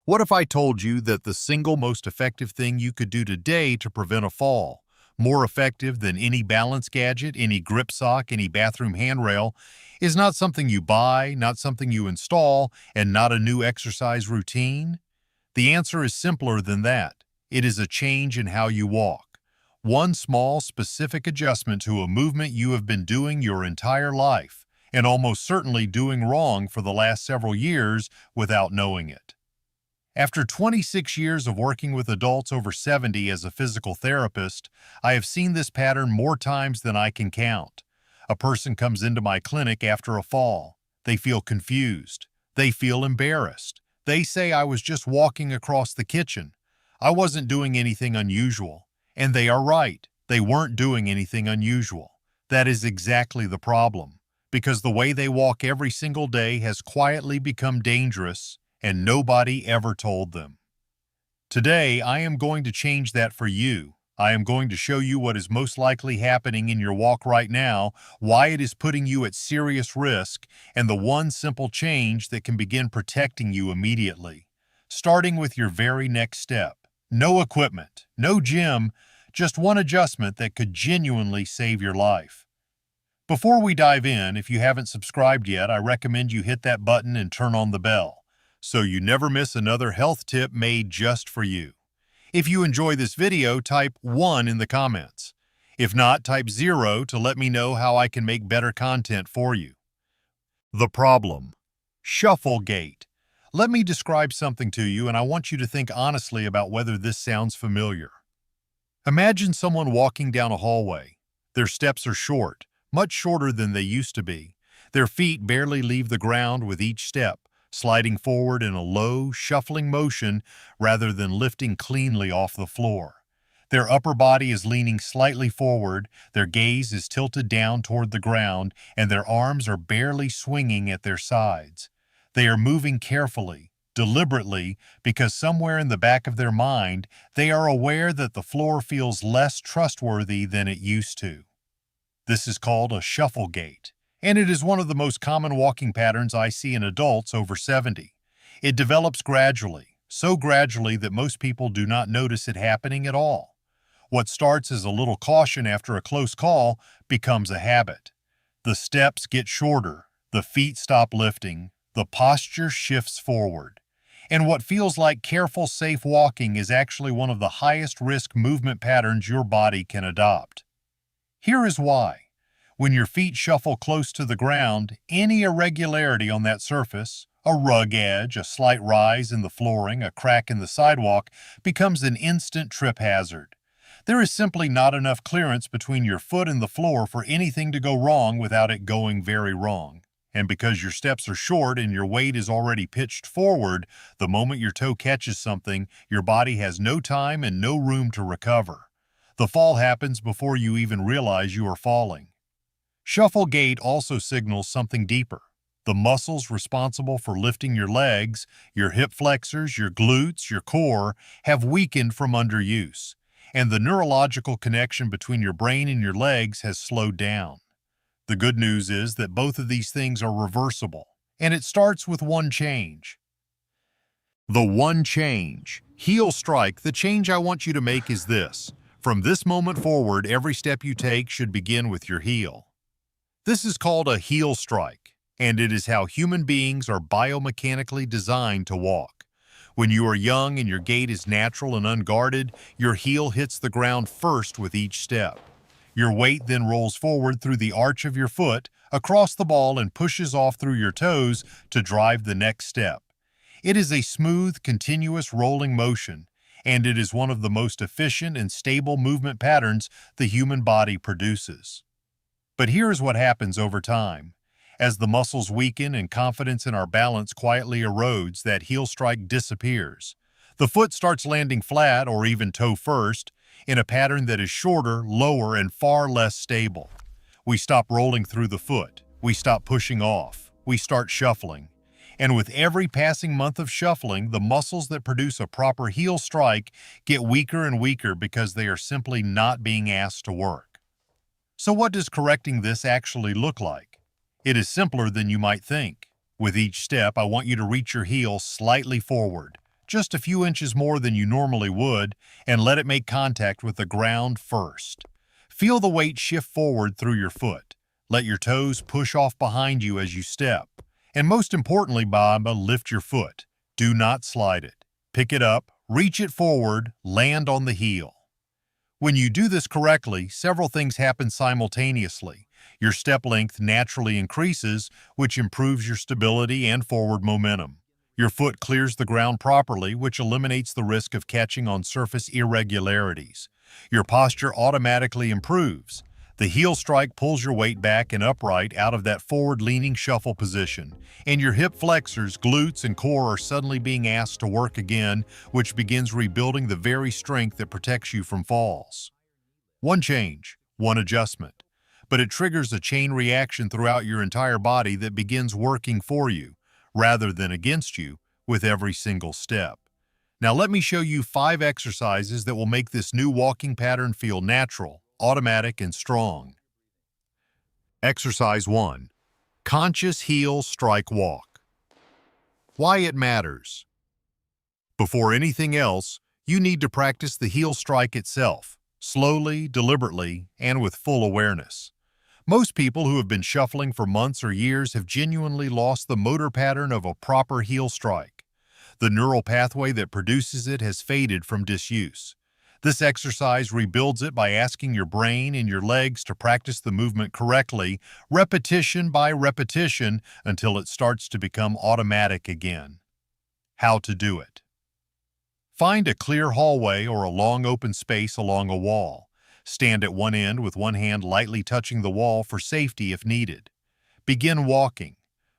What if I told you that the single most effective thing you could do today to prevent a fall, more effective than any balance gadget, any grip sock, any bathroom handrail, is not something you buy, not something you install, and not a new exercise routine? The answer is simpler than that. It is a change in how you walk. One small, specific adjustment to a movement you have been doing your entire life, and almost certainly doing wrong for the last several years without knowing it. After 26 years of working with adults over 70 as a physical therapist, I have seen this pattern more times than I can count. A person comes into my clinic after a fall. They feel confused. They feel embarrassed. They say, "I was just walking across the kitchen. I wasn't doing anything unusual." And they are right. They weren't doing anything unusual. That is exactly the problem, because the way they walk every single day has quietly become dangerous, and nobody ever told them. Today, I am going to change that for you. I am going to show you what is most likely happening in your walk right now, why it is putting you at serious risk, and the one simple change that can begin protecting you immediately. Starting with your very next step. No equipment, no gym, just one adjustment that could genuinely save your life. Before we dive in, if you haven't subscribed yet, I recommend you hit that button and turn on the bell, so you never miss another health tip made just for you. If you enjoy this video, type 1 in the comments. If not, type 0 to let me know how I can make better content for you. The problem. Shuffle gait. Let me describe something to you, and I want you to think honestly about whether this sounds familiar. Imagine someone walking down a hallway. Their steps are short, much shorter than they used to be. Their feet barely leave the ground with each step, sliding forward in a low, shuffling motion rather than lifting cleanly off the floor. Their upper body is leaning slightly forward, their gaze is tilted down toward the ground, and their arms are barely swinging at their sides. They are moving carefully, deliberately, because somewhere in the back of their mind, they are aware that the floor feels less trustworthy than it used to. This is called a shuffle gait, and it is one of the most common walking patterns I see in adults over 70. It develops gradually, so gradually that most people do not notice it happening at all. What starts as a little caution after a close call becomes a habit. The steps get shorter, the feet stop lifting, the posture shifts forward. And what feels like careful, safe walking is actually one of the highest risk movement patterns your body can adopt. Here is why. When your feet shuffle close to the ground, any irregularity on that surface, a rug edge, a slight rise in the flooring, a crack in the sidewalk, becomes an instant trip hazard. There is simply not enough clearance between your foot and the floor for anything to go wrong without it going very wrong. And because your steps are short and your weight is already pitched forward, the moment your toe catches something, your body has no time and no room to recover. The fall happens before you even realize you are falling. Shuffle gait also signals something deeper. The muscles responsible for lifting your legs, your hip flexors, your glutes, your core, have weakened from underuse, and the neurological connection between your brain and your legs has slowed down. The good news is that both of these things are reversible, and it starts with one change. The one change. Heel strike. The change I want you to make is this. From this moment forward, every step you take should begin with your heel. This is called a heel strike, and it is how human beings are biomechanically designed to walk. When you are young and your gait is natural and unguarded, your heel hits the ground first with each step. Your weight then rolls forward through the arch of your foot, across the ball, and pushes off through your toes to drive the next step. It is a smooth, continuous rolling motion, and it is one of the most efficient and stable movement patterns the human body produces. But here is what happens over time. As the muscles weaken and confidence in our balance quietly erodes, that heel strike disappears. The foot starts landing flat or even toe first, in a pattern that is shorter, lower, and far less stable. We stop rolling through the foot. We stop pushing off. We start shuffling. And with every passing month of shuffling, the muscles that produce a proper heel strike get weaker and weaker because they are simply not being asked to work. So what does correcting this actually look like? It is simpler than you might think. With each step, I want you to reach your heel slightly forward, just a few inches more than you normally would, and let it make contact with the ground first. Feel the weight shift forward through your foot. Let your toes push off behind you as you step. And most importantly, Baba, lift your foot. Do not slide it. Pick it up, reach it forward, land on the heel. When you do this correctly, several things happen simultaneously. Your step length naturally increases, which improves your stability and forward momentum. Your foot clears the ground properly, which eliminates the risk of catching on surface irregularities. Your posture automatically improves. The heel strike pulls your weight back and upright out of that forward-leaning shuffle position, and your hip flexors, glutes, and core are suddenly being asked to work again, which begins rebuilding the very strength that protects you from falls. One change, one adjustment, but it triggers a chain reaction throughout your entire body that begins working for you, rather than against you, with every single step. Now let me show you 5 exercises that will make this new walking pattern feel natural, automatic, and strong. Exercise 1. Conscious heel strike walk. Why it matters. Before anything else, you need to practice the heel strike itself, slowly, deliberately, and with full awareness. Most people who have been shuffling for months or years have genuinely lost the motor pattern of a proper heel strike. The neural pathway that produces it has faded from disuse. This exercise rebuilds it by asking your brain and your legs to practice the movement correctly, repetition by repetition, until it starts to become automatic again. How to do it. Find a clear hallway or a long open space along a wall. Stand at one end with one hand lightly touching the wall for safety if needed. Begin walking,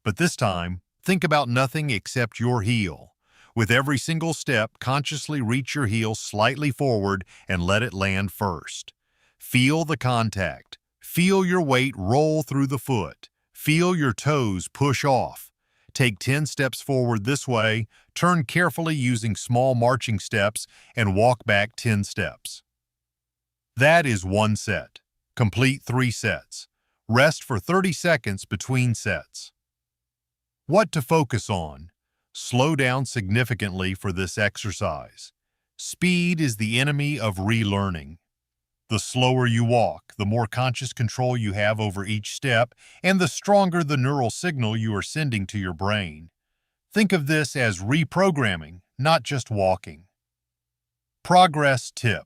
but this time, think about nothing except your heel. With every single step, consciously reach your heel slightly forward and let it land first. Feel the contact. Feel your weight roll through the foot. Feel your toes push off. Take 10 steps forward this way, turn carefully using small marching steps, and walk back 10 steps. That is one set. Complete 3 sets. Rest for 30 seconds between sets. What to focus on? Slow down significantly for this exercise. Speed is the enemy of relearning. The slower you walk, the more conscious control you have over each step, and the stronger the neural signal you are sending to your brain. Think of this as reprogramming, not just walking. Progress tip.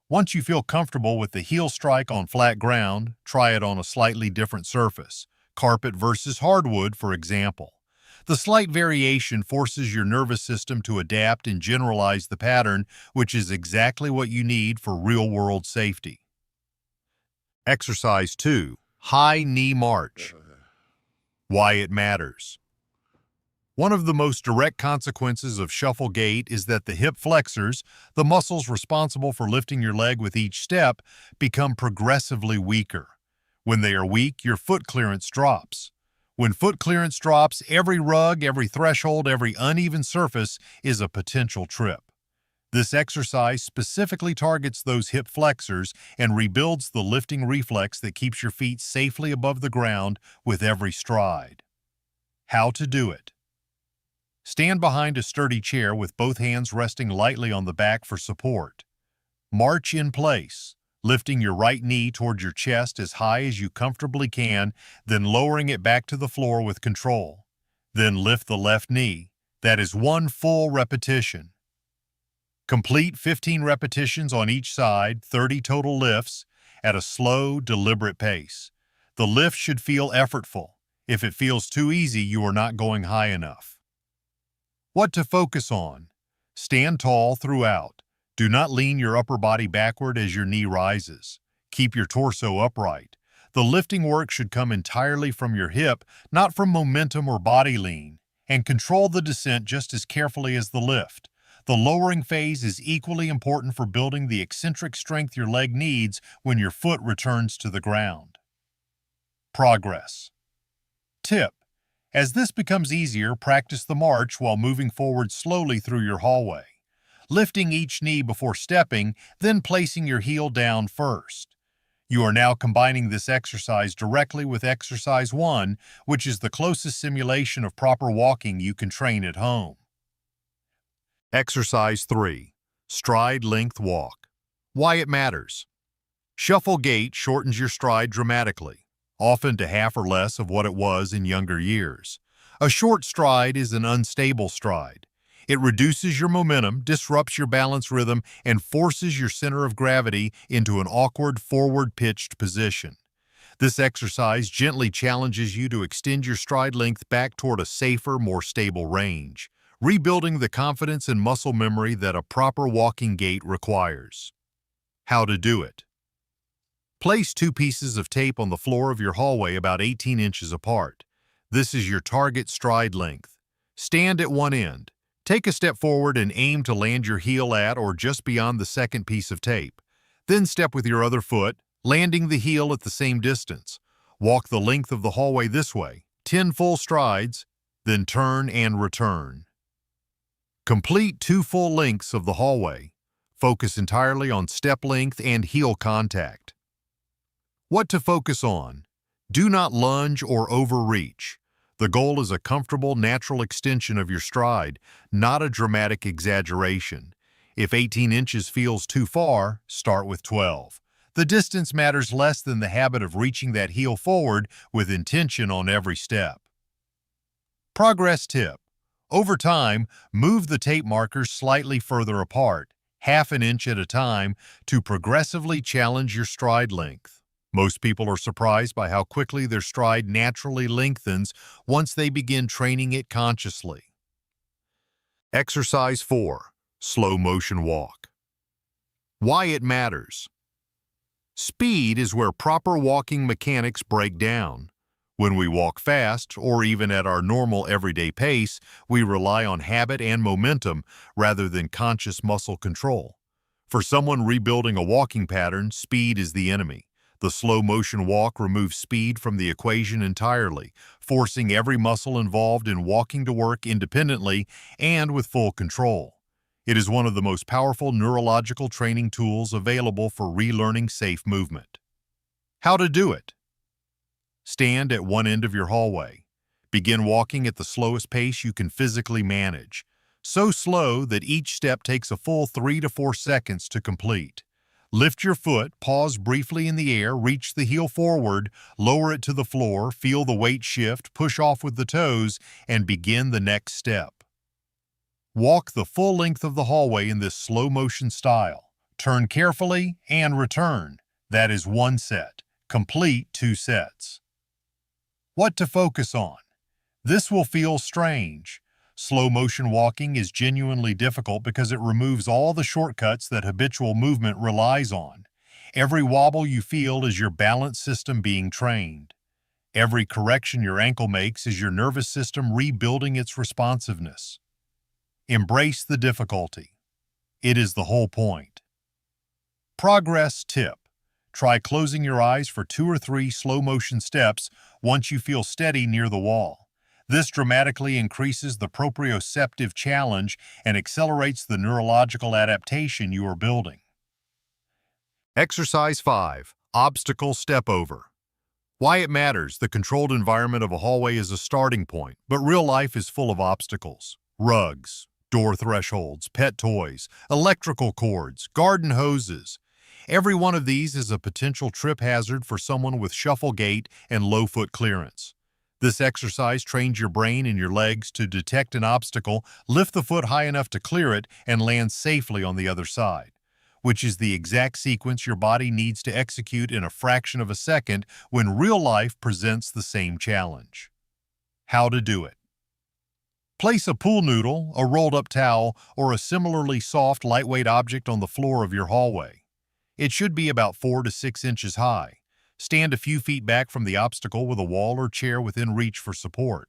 Once you feel comfortable with the heel strike on flat ground, try it on a slightly different surface, carpet versus hardwood, for example. The slight variation forces your nervous system to adapt and generalize the pattern, which is exactly what you need for real-world safety. Exercise 2. High knee march. Why it matters. One of the most direct consequences of shuffle gait is that the hip flexors, the muscles responsible for lifting your leg with each step, become progressively weaker. When they are weak, your foot clearance drops. When foot clearance drops, every rug, every threshold, every uneven surface is a potential trip. This exercise specifically targets those hip flexors and rebuilds the lifting reflex that keeps your feet safely above the ground with every stride. How to do it. Stand behind a sturdy chair with both hands resting lightly on the back for support. March in place, lifting your right knee toward your chest as high as you comfortably can, then lowering it back to the floor with control. Then lift the left knee. That is one full repetition. Complete 15 repetitions on each side, 30 total lifts, at a slow, deliberate pace. The lift should feel effortful. If it feels too easy, you are not going high enough. What to focus on? Stand tall throughout. Do not lean your upper body backward as your knee rises. Keep your torso upright. The lifting work should come entirely from your hip, not from momentum or body lean, and control the descent just as carefully as the lift. The lowering phase is equally important for building the eccentric strength your leg needs when your foot returns to the ground. Progress. Tip. As this becomes easier, practice the march while moving forward slowly through your hallway. Lifting each knee before stepping, then placing your heel down first. You are now combining this exercise directly with exercise 1, which is the closest simulation of proper walking you can train at home. Exercise 3. Stride length walk. Why it matters. Shuffle gait shortens your stride dramatically, often to half or less of what it was in younger years. A short stride is an unstable stride. It reduces your momentum, disrupts your balance rhythm, and forces your center of gravity into an awkward forward-pitched position. This exercise gently challenges you to extend your stride length back toward a safer, more stable range, rebuilding the confidence and muscle memory that a proper walking gait requires. How to do it. Place 2 pieces of tape on the floor of your hallway about 18 inches apart. This is your target stride length. Stand at one end. Take a step forward and aim to land your heel at or just beyond the second piece of tape. Then step with your other foot, landing the heel at the same distance. Walk the length of the hallway this way, 10 full strides, then turn and return. Complete 2 full lengths of the hallway. Focus entirely on step length and heel contact. What to focus on? Do not lunge or overreach. The goal is a comfortable, natural extension of your stride, not a dramatic exaggeration. If 18 inches feels too far, start with 12. The distance matters less than the habit of reaching that heel forward with intention on every step. Progress tip. Over time, move the tape markers slightly further apart, half an inch at a time, to progressively challenge your stride length. Most people are surprised by how quickly their stride naturally lengthens once they begin training it consciously. Exercise 4. Slow motion walk. Why it matters. Speed is where proper walking mechanics break down. When we walk fast, or even at our normal everyday pace, we rely on habit and momentum rather than conscious muscle control. For someone rebuilding a walking pattern, speed is the enemy. The slow motion walk removes speed from the equation entirely, forcing every muscle involved in walking to work independently and with full control. It is one of the most powerful neurological training tools available for relearning safe movement. How to do it. Stand at one end of your hallway. Begin walking at the slowest pace you can physically manage, so slow that each step takes a full 3 to 4 seconds to complete. Lift your foot, pause briefly in the air, reach the heel forward, lower it to the floor, feel the weight shift, push off with the toes, and begin the next step. Walk the full length of the hallway in this slow motion style. Turn carefully and return. That is 1 set. Complete 2 sets. What to focus on? This will feel strange. Slow motion walking is genuinely difficult because it removes all the shortcuts that habitual movement relies on. Every wobble you feel is your balance system being trained. Every correction your ankle makes is your nervous system rebuilding its responsiveness. Embrace the difficulty. It is the whole point. Progress tip. Try closing your eyes for 2 or 3 slow motion steps once you feel steady near the wall. This dramatically increases the proprioceptive challenge and accelerates the neurological adaptation you are building. Exercise 5. Obstacle step over. Why it matters. The controlled environment of a hallway is a starting point, but real life is full of obstacles. Rugs, door thresholds, pet toys, electrical cords, garden hoses. Every one of these is a potential trip hazard for someone with shuffle gait and low foot clearance. This exercise trains your brain and your legs to detect an obstacle, lift the foot high enough to clear it, and land safely on the other side, which is the exact sequence your body needs to execute in a fraction of a second when real life presents the same challenge. How to do it. Place a pool noodle, a rolled-up towel, or a similarly soft, lightweight object on the floor of your hallway. It should be about 4 to 6 inches high. Stand a few feet back from the obstacle with a wall or chair within reach for support.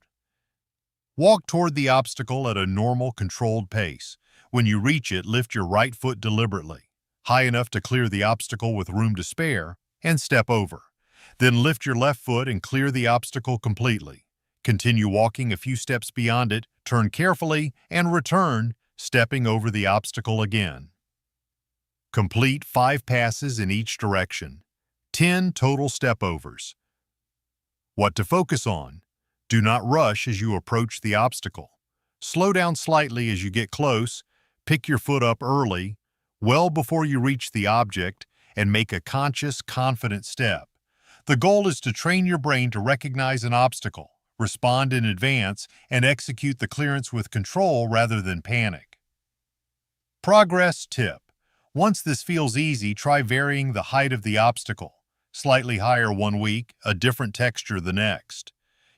Walk toward the obstacle at a normal, controlled pace. When you reach it, lift your right foot deliberately, high enough to clear the obstacle with room to spare, and step over. Then lift your left foot and clear the obstacle completely. Continue walking a few steps beyond it, turn carefully, and return, stepping over the obstacle again. Complete 5 passes in each direction. 10 total step-overs. What to focus on. Do not rush as you approach the obstacle. Slow down slightly as you get close. Pick your foot up early, well before you reach the object, and make a conscious, confident step. The goal is to train your brain to recognize an obstacle, respond in advance, and execute the clearance with control rather than panic. Progress tip. Once this feels easy, try varying the height of the obstacle. Slightly higher one week, a different texture the next.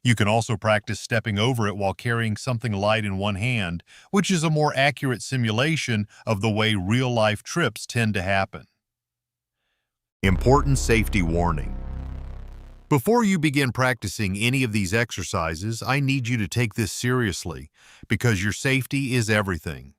You can also practice stepping over it while carrying something light in one hand, which is a more accurate simulation of the way real-life trips tend to happen. Important safety warning. Before you begin practicing any of these exercises, I need you to take this seriously because your safety is everything.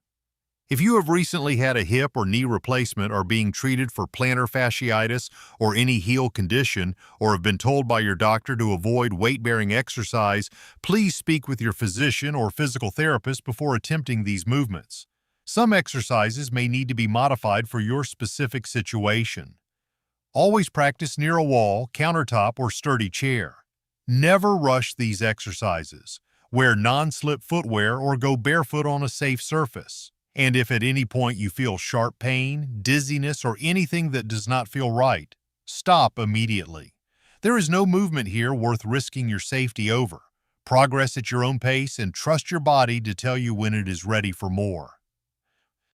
If you have recently had a hip or knee replacement, are being treated for plantar fasciitis or any heel condition, or have been told by your doctor to avoid weight-bearing exercise, please speak with your physician or physical therapist before attempting these movements. Some exercises may need to be modified for your specific situation. Always practice near a wall, countertop, or sturdy chair. Never rush these exercises. Wear non-slip footwear or go barefoot on a safe surface. And if at any point you feel sharp pain, dizziness, or anything that does not feel right, stop immediately. There is no movement here worth risking your safety over. Progress at your own pace and trust your body to tell you when it is ready for more.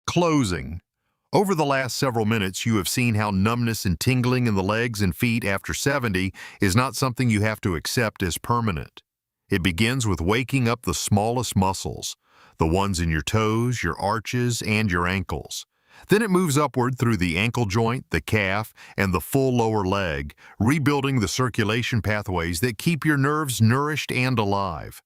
Closing. Over the last several minutes, you have seen how numbness and tingling in the legs and feet after 70 is not something you have to accept as permanent. It begins with waking up the smallest muscles, the ones in your toes, your arches, and your ankles. Then it moves upward through the ankle joint, the calf, and the full lower leg, rebuilding the circulation pathways that keep your nerves nourished and alive.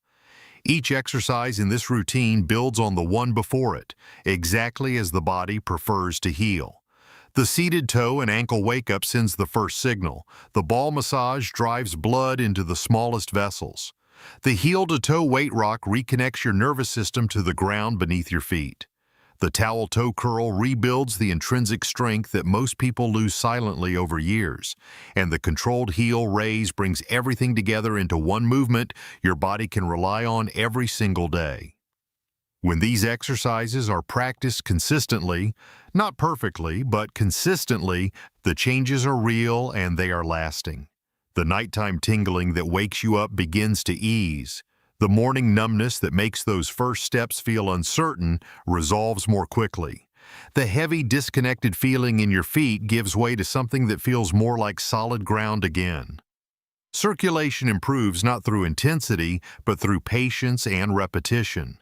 Each exercise in this routine builds on the one before it, exactly as the body prefers to heal. The seated toe and ankle wake-up sends the first signal. The ball massage drives blood into the smallest vessels. The heel-to-toe weight rock reconnects your nervous system to the ground beneath your feet. The towel toe curl rebuilds the intrinsic strength that most people lose silently over years. And the controlled heel raise brings everything together into one movement your body can rely on every single day. When these exercises are practiced consistently, not perfectly, but consistently, the changes are real and they are lasting. The nighttime tingling that wakes you up begins to ease. The morning numbness that makes those first steps feel uncertain resolves more quickly. The heavy, disconnected feeling in your feet gives way to something that feels more like solid ground again. Circulation improves not through intensity, but through patience and repetition.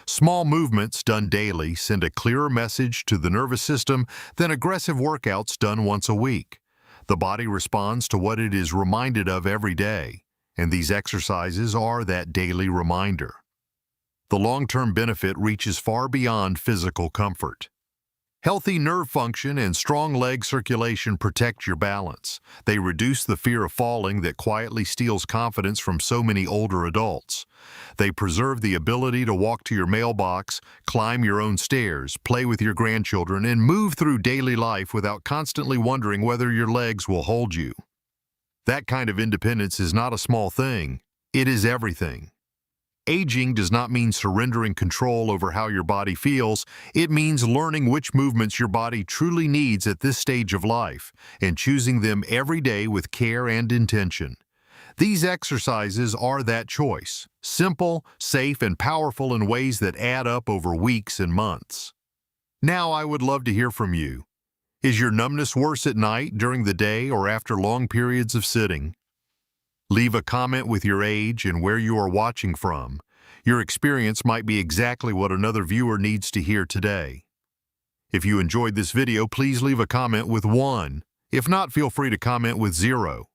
Small movements done daily send a clearer message to the nervous system than aggressive workouts done once a week. The body responds to what it is reminded of every day, and these exercises are that daily reminder. The long-term benefit reaches far beyond physical comfort. Healthy nerve function and strong leg circulation protect your balance. They reduce the fear of falling that quietly steals confidence from so many older adults. They preserve the ability to walk to your mailbox, climb your own stairs, play with your grandchildren, and move through daily life without constantly wondering whether your legs will hold you. That kind of independence is not a small thing. It is everything. Aging does not mean surrendering control over how your body feels. It means learning which movements your body truly needs at this stage of life and choosing them every day with care and intention. These exercises are that choice, simple, safe, and powerful in ways that add up over weeks and months. Now I would love to hear from you. Is your numbness worse at night, during the day, or after long periods of sitting? Leave a comment with your age and where you are watching from. Your experience might be exactly what another viewer needs to hear today. If you enjoyed this video, please leave a comment with 1. If not, feel free to comment with 0.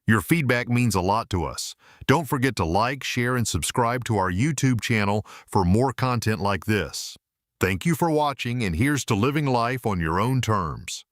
Your feedback means a lot to us. Don't forget to like, share, and subscribe to our YouTube channel for more content like this. Thank you for watching, and here's to living life on your own terms.